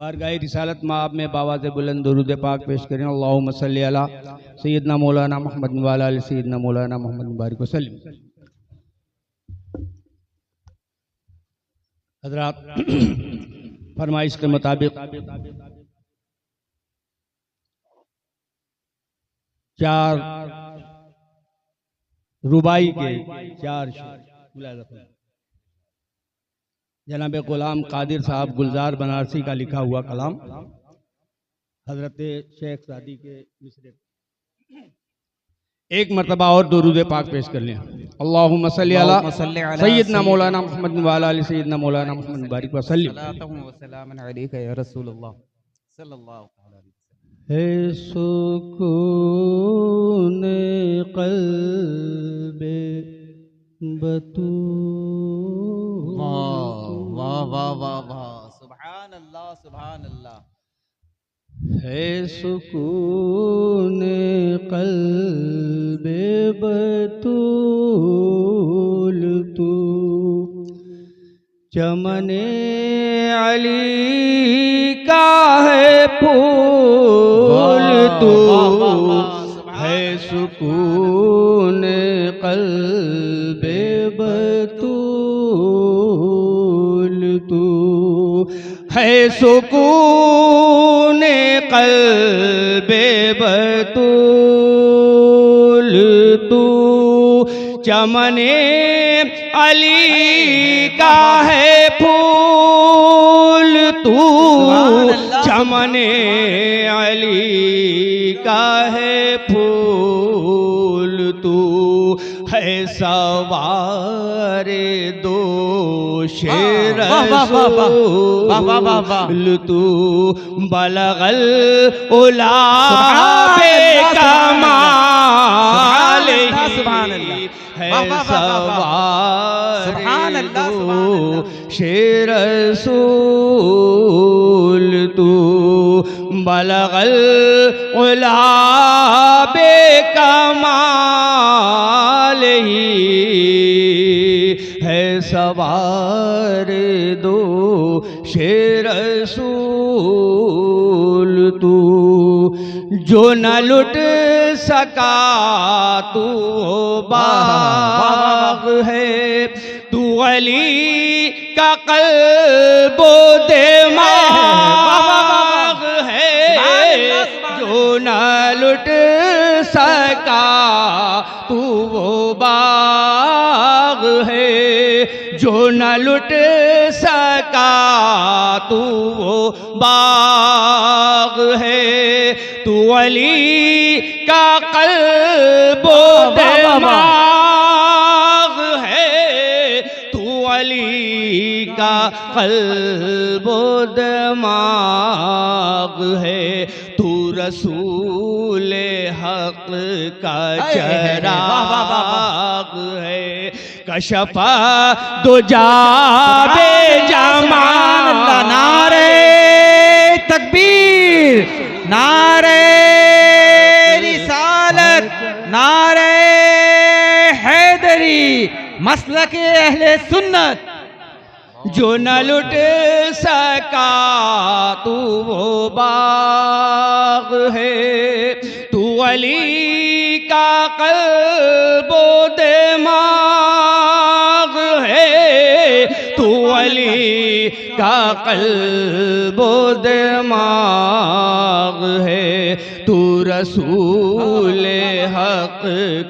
बारगाह रिसालत माब में बावाज़ बुलंद दुरूद पाक पेश करें। अल्लाहुम्मा सल्ली अला सय्यदना मौलाना मोहम्मद व अला आलि सय्यदना मौलाना मोहम्मद बारिक वसल्लम। हज़रात, फरमाइश के मुताबिक 4 रुबाई के 4 शेर जनाब गुलाम कादिर साहब गुलजार बनारसी का लिखा हुआ कलाम हजरत शेख सादी के मिसरे एक मरतबा और दुरूद पाक पेश कर लें। अल्लाहुम्मा सल्ली अला सय्यदना मौलाना मोहम्मद व अला आलि सय्यदना मौलाना मोहम्मद बारिक वसल्लम। है सुकून क़ल्बे बतूल। वाह वाह वाह वाह, सुभान अल्लाह सुभान अल्लाह। है सुकून क़ल्बे बतूल तू चमने अली का है फूल तू। है सुकून क़ल्बे बतूल तू। है सुकून क़ल्बे बतूल तू चमने अली का है फूल तू। चमने अली का है फूल तू। है सवारे दो शेर रसूल तू बलगल उला बेकमाल है सवारे दो शेर रसूल तू बलगल उला बेकमाल है सवार दो शेर रसूल तू। जो न लुट सका तू बाग है तू अली का क़ल्बो दिमाग है। जो न लुट सका तू वो बाग है। जो न लुट सका तू वो बाग है। तू अली का क़ल्बो दिमाग है। तू अली का क़ल्बो दिमाग है। तू रसूल हक़ का चराग है। कशफा दुजा बे जमाल। नारे तकबीर, नारे रिसालत, नारे हैदरी, मसलके अहले सुन्नत। जो न लुट सका तू वो बाग है। तू अली का क़ल्बो दिमाग है। तू अली का क़ल्बो दिमाग है। तू रसूल हक़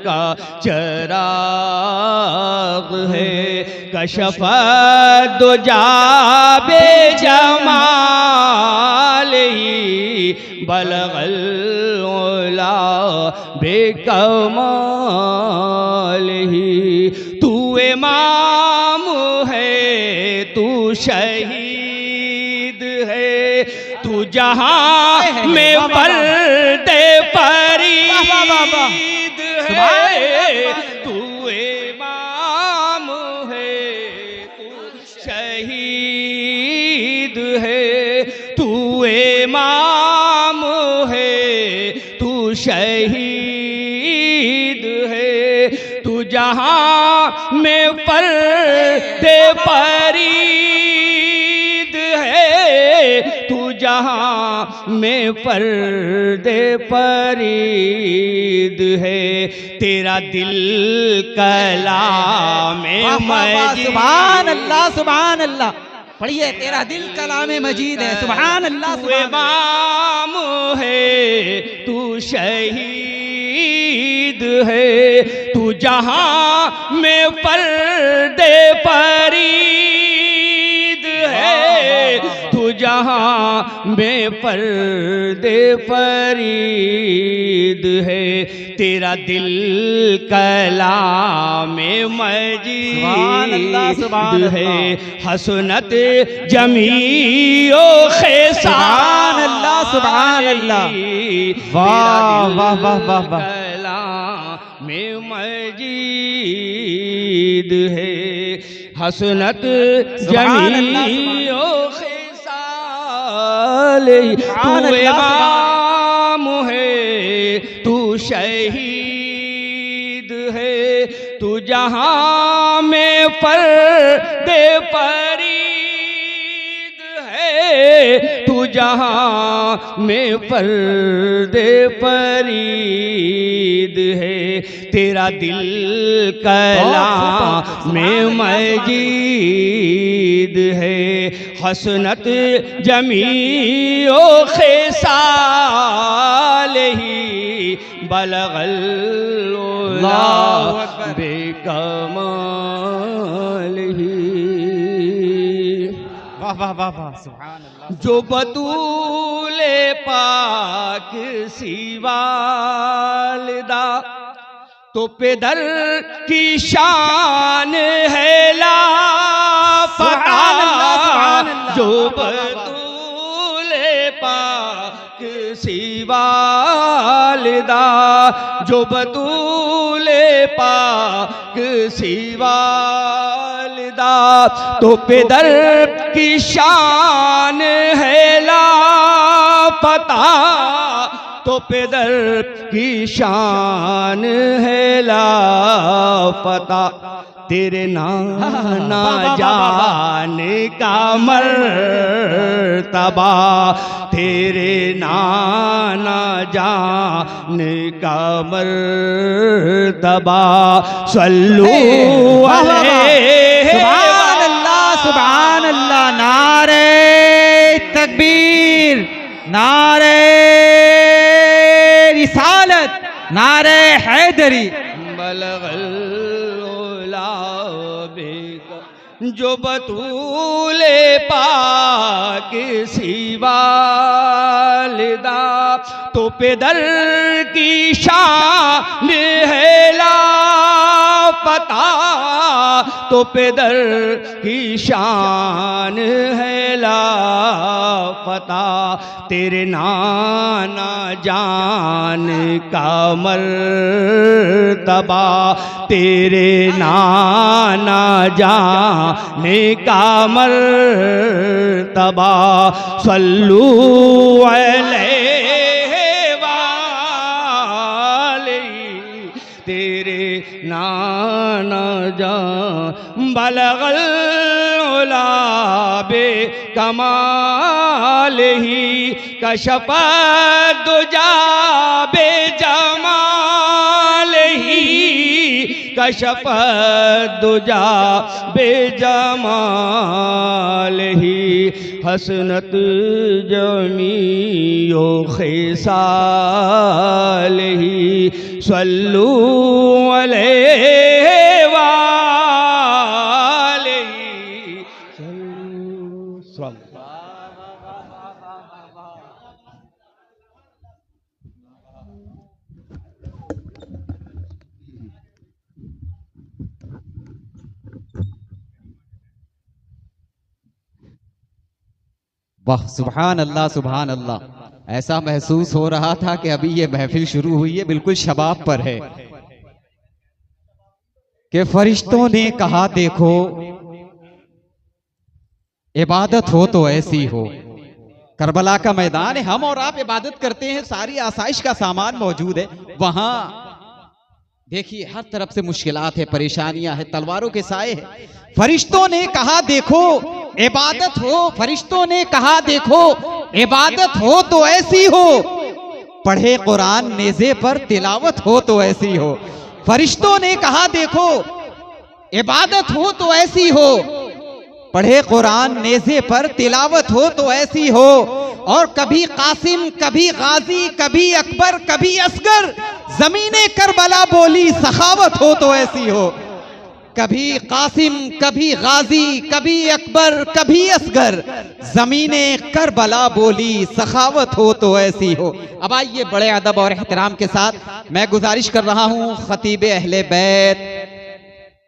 का चराग है। कशफ़ दुजा बे जमाल बलगल उला बेकमाल। तू इमाम है, तू शहीद है। तू जहां में फर्द फरीद है। तू इमाम है, तू शहीद है। तू इमाम है, तू शहीद है। तू जहां में फर्द फरीद है। तू जहां में पर्दे फरीद है, तेरा दिल कलाम मजीद। सुभान अल्लाह सुभान अल्लाह। पढ़िए, तेरा दिल कलाम मजीद है। सुभान अल्लाह। तू इमाम है, तू शहीद है, तू जहां में पर्दे फरीद है, तू जहां में पर्दे फरीद है, तेरा दिल कलाम मजीद है, हसनत जमीओ सुभान अल्लाह सुभान अल्लाह। वाह वाह वाह वाह वाह। कलाम मजीद है, हसनत जमीओ खिसाल, तू इमाम है, तू शहीद है, तू जहां में पर्दे फरीद है, तू जहां में पर्दे फरीद है, तेरा दिल कलाम में मजीद है, हसनत जमीओ खिसाल ही, बलगल उला बेकमाल ही। वाह वाह वाह वाह। सुभान अल्लाह। जो बतूले पाक सी वालिदा, तो पेदर की शान है लापता। जो बतूले पाक सी वालिदा, जो बतूले पाक सी वालिदा, तो पेदर की शान है लापता, तो पेदर की शान है लापता, तेरे नाना जान का मर्तबा, तेरे नाना जान का मर्तबा, सल्लू अलैहि। सुभान अल्लाह सुभान अल्लाह। नारे तकबीर, नारे रिसालत, नारे हैदरी। बलगल उला बेक, जो बतूले पाक सी वालिदा, तो पेदर की शान है लापता, तो पेदर की शान है लापता, तेरे नाना जान का मर्तबा, तेरे नाना जान का मर्तबा, सल्लू अलैहि वाले, तेरे नाना जान बलगल उला बे कमाल ही, कशफ दुजा बे जमाल ही, कशफ दुजा बे जमाल ही, हसनत जमीओ खिसाल ही, सल्लू अलैहि वाले, वाह। सुभान अल्लाह सुभान अल्लाह। ऐसा महसूस हो रहा था कि अभी ये महफिल शुरू हुई है, बिल्कुल शबाब पर है कि फरिश्तों ने कहा देखो इबादत हो तो ऐसी हो। करबला का मैदान है, हम और आप इबादत करते हैं, सारी आसाइश का सामान मौजूद है। वहां देखिए हर तरफ से मुश्किलात है, परेशानियां है, तलवारों के साए है। फरिश्तों ने कहा देखो इबादत हो, फरिश्तों ने कहा देखो इबादत हो तो ऐसी हो, पढ़े कुरान नेज़े पर तिलावत हो तो ऐसी हो। फरिश्तों ने कहा देखो, इबादत हो तो ऐसी हो, पढ़े कुरान नेज़े पर तिलावत हो तो ऐसी हो। और कभी कासिम, कभी गाजी, कभी अकबर, कभी असगर, जमीने करबला बोली सखावत हो तो ऐसी हो। कभी कासिम, कभी गाजी, कभी अकबर, कभी असगर, जमीने करबला बोली सखावत हो तो ऐसी हो। अब आइए बड़े अदब और एहतराम के साथ मैं गुजारिश कर रहा हूं खतीब अहले बैत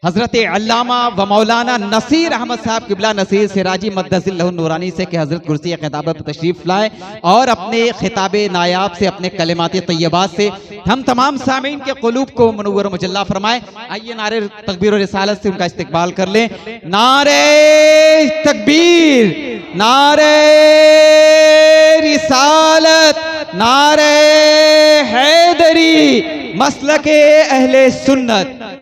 हजरत अल्लामा व मौलाना नसीर अहमद साहब किबला नसीर सिराजी मद्दसिल्लहु नूरानी से कि हजरत कुर्सी खिताबत पर तशरीफ लाए और अपने खिताब नायाब से, अपने कलिमात तय्यबात से हम तमाम सामीन के क़ुलूब को मुनव्वर मुजल्ला फरमाए। आइए नारे तकबीर और रिसालत से उनका इस्तकबाल कर लें। नारे तकबीर, नारे रिसालत, नारे हैदरी, मसलके अहले सुन्नत।